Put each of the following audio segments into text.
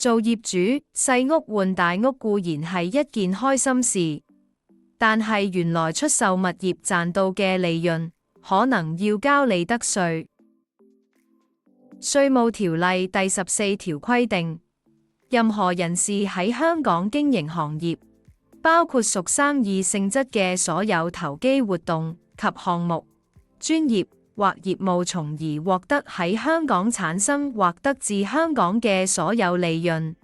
做業主，細屋換大屋固然係一件開心事，但係原來出售物業賺到嘅利潤，可能要交利得稅。稅務條例第14條規定，任何人士喺香港經營行業，包括屬生意性質嘅所有投機活動及項目、專業或業務，從而獲得喺香港產生或得自香港嘅所有利潤，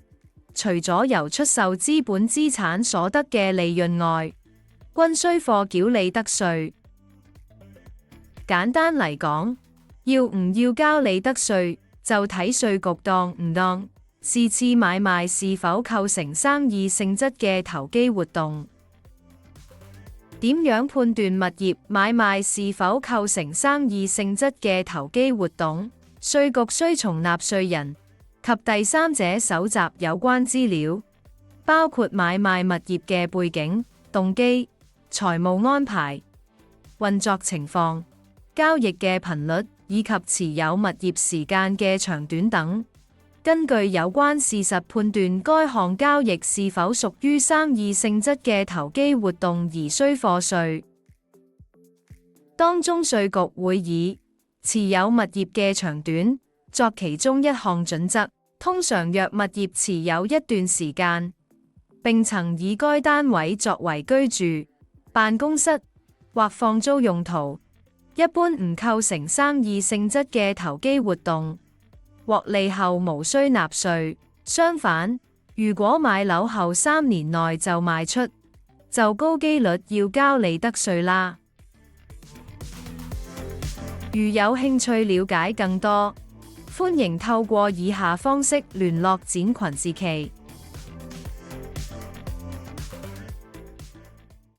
除咗由出售資本資產所得嘅利潤外，均須課繳利得稅。簡單嚟講，要唔要交利得稅，就睇稅局當唔當是次買賣是否構成生意性質嘅投機活動。點樣判斷物業買賣是否構成生意性質嘅投機活動？稅局須從納稅人及第三者搜集有關資料，包括買賣物業嘅背景、動機、財務安排、運作情況、交易嘅頻率以及持有物業時間嘅長短等，根據有關事實判斷該項交易是否屬於生意性質嘅投機活動而須課稅。當中稅局會以持有物業嘅長短作其中一項準則，通常若物業持有一段時間，並曾以該單位作為居住、辦公室或放租用途，一般唔構成生意性質嘅投機活動，獲利後無需納稅。相反，如果買樓後3年內就賣出，就高機率要交利得稅啦。如有興趣了解更多，歡迎透過以下方式聯絡展群志祺。